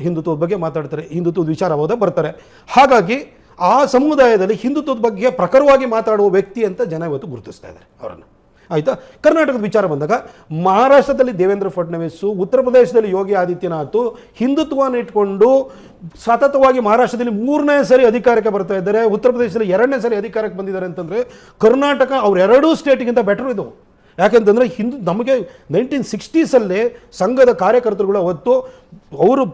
ಹಿಂದುತ್ವದ ಬಗ್ಗೆ ಮಾತಾಡ್ತಾರೆ, ಹಿಂದುತ್ವದ ವಿಚಾರ ಹೋದ ಬರ್ತಾರೆ. ಹಾಗಾಗಿ ಆ ಸಮುದಾಯದಲ್ಲಿ ಹಿಂದುತ್ವದ ಬಗ್ಗೆ ಪ್ರಖರವಾಗಿ ಮಾತಾಡುವ ವ್ಯಕ್ತಿ ಅಂತ ಜನ ಇವತ್ತು ಗುರುತಿಸ್ತಾ ಇದ್ದಾರೆ ಅವರನ್ನು. ಆಯಿತಾ? ಕರ್ನಾಟಕದ ವಿಚಾರ ಬಂದಾಗ ಮಹಾರಾಷ್ಟ್ರದಲ್ಲಿ ದೇವೇಂದ್ರ ಫಡ್ನವೀಸು, ಉತ್ತರ ಪ್ರದೇಶದಲ್ಲಿ ಯೋಗಿ ಆದಿತ್ಯನಾಥ್ ಹಿಂದುತ್ವವನ್ನು ಇಟ್ಕೊಂಡು ಸತತವಾಗಿ ಮಹಾರಾಷ್ಟ್ರದಲ್ಲಿ 3ನೇ ಸರಿ ಅಧಿಕಾರಕ್ಕೆ ಬರ್ತಾ ಇದ್ದಾರೆ, ಉತ್ತರ ಪ್ರದೇಶದಲ್ಲಿ 2ನೇ ಸರಿ ಅಧಿಕಾರಕ್ಕೆ ಬಂದಿದ್ದಾರೆ ಅಂತಂದರೆ ಕರ್ನಾಟಕ ಅವ್ರ 2 ಸ್ಟೇಟ್ಗಿಂತ ಬೆಟರ್ ಇದು. ಯಾಕೆಂತಂದರೆ ನಮಗೆ 1960ಸಲ್ಲೇ ಸಂಘದ ಕಾರ್ಯಕರ್ತರುಗಳು ಅವತ್ತು ಅವರು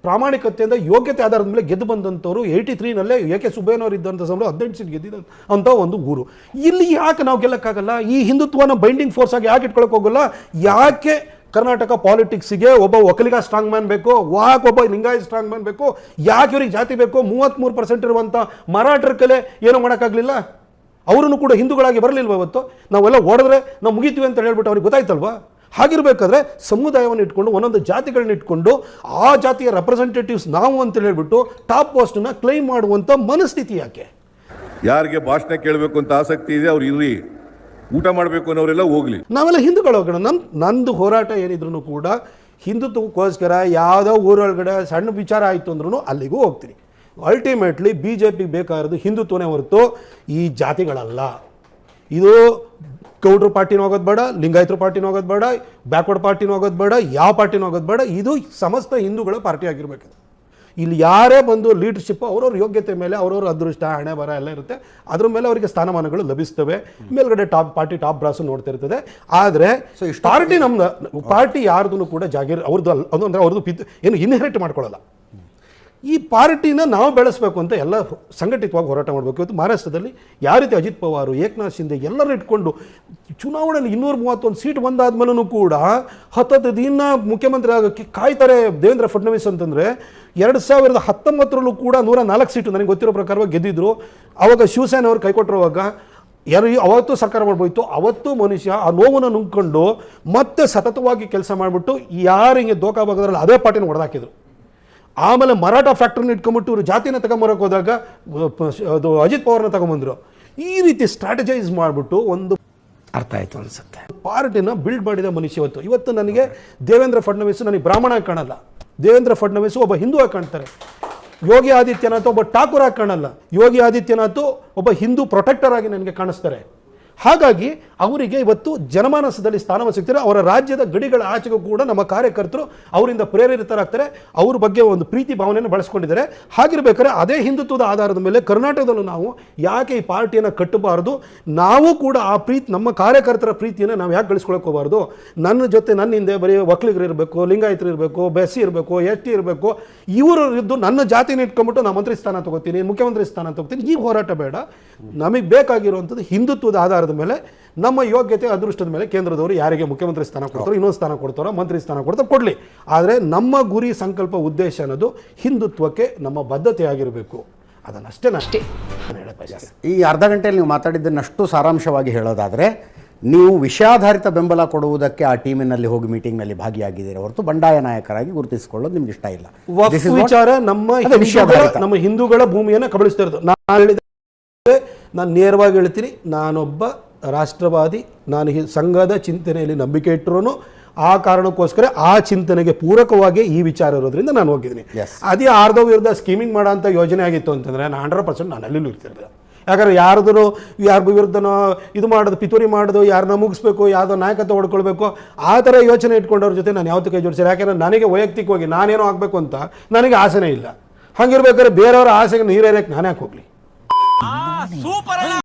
ಪ್ರಾಮಾಣಿಕತೆಯಿಂದ ಯೋಗ್ಯತೆ ಆಧಾರದ ಮೇಲೆ ಗೆದ್ದು ಬಂದಂಥವ್ರು 83ನಲ್ಲೇ ಎ.ಕೆ. ಸುಬ್ಬಯ್ಯನವರು ಇದ್ದಂಥ ಸಮಯ 18 ಸೀಟ್ ಗೆದ್ದಿದ್ದ ಅಂಥ ಒಂದು ಊರು. ಇಲ್ಲಿ ಯಾಕೆ ನಾವು ಗೆಲ್ಲಕ್ಕಾಗಲ್ಲ? ಈ ಹಿಂದುತ್ವನ ಬೈಂಡಿಂಗ್ ಫೋರ್ಸ್ ಆಗಿ ಯಾಕೆ ಇಟ್ಕೊಳಕ್ಕೆ ಹೋಗಲ್ಲ? ಯಾಕೆ ಕರ್ನಾಟಕ ಪಾಲಿಟಿಕ್ಸ್ಗೆ ಒಬ್ಬ ಒಕ್ಕಲಿಗ ಸ್ಟ್ರಾಂಗ್ ಮ್ಯಾನ್ ಬೇಕು, ಒಬ್ಬ ಲಿಂಗಾಯತ್ ಸ್ಟ್ರಾಂಗ್ ಮ್ಯಾನ್ ಬೇಕು? ಯಾಕೆ ಇವ್ರಿಗೆ ಜಾತಿ ಬೇಕು? 33% ಇರುವಂಥ ಮರಾಠರ ಕಲೆ ಏನೂ ಮಾಡೋಕ್ಕಾಗಲಿಲ್ಲ? ಅವರನ್ನು ಕೂಡ ಹಿಂದೂಗಳಾಗಿ ಬರಲಿಲ್ವ? ಇವತ್ತು ನಾವೆಲ್ಲ ಓಡಿದ್ರೆ ನಾವು ಮುಗಿತೀವಿ ಅಂತ ಹೇಳ್ಬಿಟ್ಟು ಅವ್ರಿಗೆ ಗೊತ್ತಾಯ್ತಲ್ವಾ? ಹಾಗಿರ್ಬೇಕಾದ್ರೆ ಸಮುದಾಯವನ್ನು ಇಟ್ಕೊಂಡು ಒಂದೊಂದು ಜಾತಿಗಳನ್ನ ಇಟ್ಕೊಂಡು ಆ ಜಾತಿಯ ರೆಪ್ರೆಸೆಂಟೇಟಿವ್ಸ್ ನಾವು ಅಂತ ಹೇಳ್ಬಿಟ್ಟು ಟಾಪ್ ಪೋಸ್ಟನ್ನ ಕ್ಲೈಮ್ ಮಾಡುವಂಥ ಮನಸ್ಥಿತಿ ಯಾಕೆ? ಯಾರಿಗೆ ಭಾಷಣ ಕೇಳಬೇಕು ಅಂತ ಆಸಕ್ತಿ ಇದೆ ಅವ್ರು ಇರ್ರಿ, ಊಟ ಮಾಡಬೇಕು ಅನ್ನೋರೆಲ್ಲ ಹೋಗ್ಲಿ, ನಾವೆಲ್ಲ ಹಿಂದೂಗಳು ಹೋಗೋಣ. ನಂದು ಹೋರಾಟ ಏನಿದ್ರು ಕೂಡ ಹಿಂದುತ್ವಕ್ಕೋಸ್ಕರ ಯಾವುದೋ ಊರೊಳಗಡೆ ಸಣ್ಣ ವಿಚಾರ ಆಯಿತು ಅಂದ್ರೂ ಅಲ್ಲಿಗೂ ಹೋಗ್ತೀನಿ. ಅಲ್ಟಿಮೇಟ್ಲಿ BJPಗೆ ಬೇಕಾಗಿರೋದು ಹಿಂದುತ್ವನೇ ಹೊರತು ಈ ಜಾತಿಗಳಲ್ಲ. ಇದು ಗೌಡ್ರ ಪಾರ್ಟಿನೂ ಹೋಗೋದು ಬೇಡ, ಲಿಂಗಾಯತರ ಪಾರ್ಟಿನೂ ಹೋಗೋದು ಬೇಡ, ಬ್ಯಾಕ್ವರ್ಡ್ ಪಾರ್ಟಿನೂ ಹೋಗೋದು ಬೇಡ, ಯಾವ ಪಾರ್ಟಿನೂ ಹೋಗೋದು ಬೇಡ. ಇದು ಸಮಸ್ತ ಹಿಂದೂಗಳ ಪಾರ್ಟಿ ಆಗಿರಬೇಕು. ಇಲ್ಲಿ ಯಾರೇ ಬಂದು ಲೀಡರ್ಶಿಪ್ ಅವ್ರವ್ರ ಯೋಗ್ಯತೆ ಮೇಲೆ ಅವ್ರವ್ರ ಅದೃಷ್ಟ ಹಣೆ ಬರ ಎಲ್ಲ ಇರುತ್ತೆ, ಅದ್ರ ಮೇಲೆ ಅವರಿಗೆ ಸ್ಥಾನಮಾನಗಳು ಲಭಿಸ್ತವೆ. ಮೇಲ್ಗಡೆ ಟಾಪ್ ಬ್ರಾಸು ನೋಡ್ತಾ ಇರ್ತದೆ. ಆದರೆ ಪಾರ್ಟಿ ನಮ್ದು ಪಾರ್ಟಿ ಯಾರ್ದು ಕೂಡ ಜಾಗೀರ್ ಅವ್ರದ್ದು ಅದು ಅಂದರೆ ಅವ್ರದ್ದು ಏನು ಇನ್ಹೆರಿಟ್ ಮಾಡ್ಕೊಳ್ಳಲ್ಲ. ಈ ಪಾರ್ಟಿನ ನಾವು ಬೆಳೆಸಬೇಕು ಅಂತ ಎಲ್ಲ ಸಂಘಟಿತವಾಗಿ ಹೋರಾಟ ಮಾಡಬೇಕು. ಇವತ್ತು ಮಹಾರಾಷ್ಟ್ರದಲ್ಲಿ ಯಾವ ರೀತಿ ಅಜಿತ್ ಪವಾರ್, ಏಕನಾಥ್ ಶಿಂದೆ ಎಲ್ಲರೂ ಇಟ್ಕೊಂಡು ಚುನಾವಣೆಯಲ್ಲಿ 231 ಸೀಟ್ ಬಂದಾದ್ಮೇಲೂ ಕೂಡ 10 ದಿನ ಮುಖ್ಯಮಂತ್ರಿ ಆಗೋಕ್ಕೆ ಕಾಯ್ತಾರೆ ದೇವೇಂದ್ರ ಫಡ್ನವೀಸ್ ಅಂತಂದರೆ 2019ರಲ್ಲೂ ಕೂಡ 104 ಸೀಟು ನನಗೆ ಗೊತ್ತಿರೋ ಪ್ರಕಾರವಾಗಿ ಗೆದ್ದಿದ್ರು. ಆವಾಗ ಶಿವಸೇನೆ ಅವರು ಕೈಕೊಟ್ಟಿರುವಾಗ ಅವತ್ತು ಸರ್ಕಾರ ಮಾಡ್ಬೋಯ್ತು. ಅವತ್ತು ಮನುಷ್ಯ ಆ ನೋವನ್ನು ನುಂಗ್ಕೊಂಡು ಮತ್ತೆ ಸತತವಾಗಿ ಕೆಲಸ ಮಾಡಿಬಿಟ್ಟು ಯಾರು ಹಿಂಗೆ ದೋಖಾ ಭಾಗದಲ್ಲಿ ಅದೇ ಪಾರ್ಟಿನ ಹೊಡೆದಾಕಿದ್ರು. ಆಮೇಲೆ ಮರಾಠ ಫ್ಯಾಕ್ಟ್ರಿನ ಇಟ್ಕೊಂಡ್ಬಿಟ್ಟು ಇವರು ಜಾತಿನ ತಗೊಂಬರೋಕೆ ಹೋದಾಗ ಅದು ಅಜಿತ್ ಪವಾರ್ನ ತಗೊಂಬಂದರು. ಈ ರೀತಿ ಸ್ಟ್ರಾಟಜೈಸ್ ಮಾಡಿಬಿಟ್ಟು ಒಂದು ಅರ್ಥ ಆಯಿತು ಅನಿಸುತ್ತೆ ಪಾರ್ಟಿನ ಬಿಲ್ಡ್ ಮಾಡಿದ ಮನುಷ್ಯ ಇವತ್ತು ನನಗೆ ದೇವೇಂದ್ರ ಫಡ್ನವೀಸ್ ನನಗೆ ಬ್ರಾಹ್ಮಣ ಕಾಣಲ್ಲ, ದೇವೇಂದ್ರ ಫಡ್ನವೀಸ್ ಒಬ್ಬ ಹಿಂದೂ ಆಗಿ ಕಾಣ್ತಾರೆ. ಯೋಗಿ ಆದಿತ್ಯನಾಥ್ ಒಬ್ಬ ಠಾಕೂರ್ ಆಗಿ ಕಾಣಲ್ಲ, ಯೋಗಿ ಆದಿತ್ಯನಾಥ್ ಒಬ್ಬ ಹಿಂದೂ ಪ್ರೊಟೆಕ್ಟರ್ ಆಗಿ ನನಗೆ ಕಾಣಿಸ್ತಾರೆ. ಹಾಗಾಗಿ ಅವರಿಗೆ ಇವತ್ತು ಜನಮಾನಸದಲ್ಲಿ ಸ್ಥಾನಮಾನ ಸಿಗ್ತಾರೆ. ಅವರ ರಾಜ್ಯದ ಗಡಿಗಳ ಆಚೆಗೂ ಕೂಡ ನಮ್ಮ ಕಾರ್ಯಕರ್ತರು ಅವರಿಂದ ಪ್ರೇರಿತರಾಗ್ತಾರೆ, ಅವ್ರ ಬಗ್ಗೆ ಒಂದು ಪ್ರೀತಿ ಭಾವನೆಯನ್ನು ಬಳಸ್ಕೊಂಡಿದ್ದಾರೆ. ಹಾಗಿರ್ಬೇಕಾದ್ರೆ ಅದೇ ಹಿಂದುತ್ವದ ಆಧಾರದ ಮೇಲೆ ಕರ್ನಾಟಕದಲ್ಲೂ ನಾವು ಯಾಕೆ ಈ ಪಾರ್ಟಿಯನ್ನು ಕಟ್ಟಬಾರ್ದು? ನಾವು ಕೂಡ ಆ ನಮ್ಮ ಕಾರ್ಯಕರ್ತರ ಪ್ರೀತಿಯನ್ನು ನಾವು ಯಾಕೆ ಗಳಿಸ್ಕೊಳಕ್ಕೆ ಹೋಗಬಾರ್ದು? ನನ್ನ ಜೊತೆ ನನ್ನ ಹಿಂದೆ ಬರೀ ಒಕ್ಕಲಿಗರು ಇರಬೇಕು, ಲಿಂಗಾಯತರು ಇರಬೇಕು, ಬೆಸ್ಸಿ ಇರಬೇಕು, ST ಇರಬೇಕು, ಇವರು ಇದ್ದು ನನ್ನ ಜಾತಿನ ಇಟ್ಕೊಂಡ್ಬಿಟ್ಟು ನಾನು ಮಂತ್ರಿ ಸ್ಥಾನ ತಗೋತೀನಿ, ಮುಖ್ಯಮಂತ್ರಿ ಸ್ಥಾನ ತಗೋತೀನಿ. ಈ ಹೋರಾಟ ಬೇಡ. ನಮಗೆ ಬೇಕಾಗಿರುವಂಥದ್ದು ಹಿಂದುತ್ವದ ಆಧಾರದ ಮೇಲೆ, ನಮ್ಮ ಯೋಗ್ಯತೆ ಅದೃಷ್ಟದ ಮೇಲೆ ಕೇಂದ್ರದವರು ಯಾರಿಗೆ ಮುಖ್ಯಮಂತ್ರಿ ಸ್ಥಾನ ಕೊಡ್ತಾರೋ, ಇನ್ನೊಂದು ಸ್ಥಾನ ಕೊಡ್ತಾರೋ, ಮಂತ್ರಿ ಸ್ಥಾನ ಕೊಡ್ತಾರೋ ಕೊಡಲಿ. ಆದರೆ ನಮ್ಮ ಗುರಿ ಸಂಕಲ್ಪ ಉದ್ದೇಶ ಅನ್ನೋದು ಹಿಂದುತ್ವಕ್ಕೆ ನಮ್ಮ ಬದ್ಧತೆ ಆಗಿರಬೇಕು. ಅದನ್ನಷ್ಟೇ ಈ ಅರ್ಧ ಗಂಟೆಯಲ್ಲಿ ನೀವು ಮಾತಾಡಿದ್ದನ್ನಷ್ಟು ಸಾರಾಂಶವಾಗಿ ಹೇಳೋದಾದರೆ, ನೀವು ವಿಷಯಾಧಾರಿತ ಬೆಂಬಲ ಕೊಡುವುದಕ್ಕೆ ಆ ಟೀಮಿನಲ್ಲಿ ಹೋಗಿ ಮೀಟಿಂಗ್ನಲ್ಲಿ ಭಾಗಿಯಾಗಿದ್ದೀರಿ ಹೊರತು ಬಂಡಾಯ ನಾಯಕರಾಗಿ ಗುರುತಿಸಿಕೊಳ್ಳೋದು ನಿಮ್ಗೆ ಇಷ್ಟ ಇಲ್ಲ. ವಿಚಾರ ನಮ್ಮ ಹಿಂದೂಗಳ ಭೂಮಿಯನ್ನು ಕಬಳಿಸ್ತಾ ಇರೋದು. ನಾನು ನೇರವಾಗಿ ಹೇಳ್ತೀನಿ, ನಾನೊಬ್ಬ ರಾಷ್ಟ್ರವಾದಿ. ನಾನು ಸಂಘದ ಚಿಂತನೆಯಲ್ಲಿ ನಂಬಿಕೆ ಇಟ್ಟರು, ಆ ಕಾರಣಕ್ಕೋಸ್ಕರ ಆ ಚಿಂತನೆಗೆ ಪೂರಕವಾಗಿ ಈ ವಿಚಾರ ಇರೋದ್ರಿಂದ ನಾನು ಹೋಗಿದ್ದೀನಿ. ಅದೇ ಯಾರ್ದೋ ವಿರುದ್ಧ ಸ್ಕೀಮಿಂಗ್ ಮಾಡೋ ಅಂಥ ಯೋಜನೆ ಆಗಿತ್ತು ಅಂತಂದರೆ 100% ನಾನು ಅಲ್ಲಿಯೂ ಇರ್ತಿರ್ಲಿಲ್ಲ. ಯಾಕಂದರೆ ಯಾರಿಗೂ ವಿರುದ್ಧನೋ ಇದು ಮಾಡೋದು, ಪಿತೂರಿ ಮಾಡೋದು, ಯಾರನ್ನ ಮುಗಿಸ್ಬೇಕು, ಯಾವುದೋ ನಾಯಕತ್ವ ಹೊಡ್ಕೊಳ್ಬೇಕು, ಆ ಥರ ಯೋಚನೆ ಇಟ್ಕೊಂಡವ್ರ ಜೊತೆ ನಾನು ಯಾವತ್ತೂ ಕೈ ಜೋಡಿಸಿಲ್ಲ. ಯಾಕೆಂದರೆ ನನಗೆ ವೈಯಕ್ತಿಕವಾಗಿ ನಾನೇನೋ ಆಗಬೇಕು ಅಂತ ನನಗೆ ಆಸೆನೇ ಇಲ್ಲ. ಹಾಗಿರ್ಬೇಕಾದ್ರೆ ಬೇರೆಯವರ ಆಸೆಗೆ ನೀರೇರಕ್ಕೆ ನಾನೇ ಹಾಕಿ ಹೋಗಲಿ.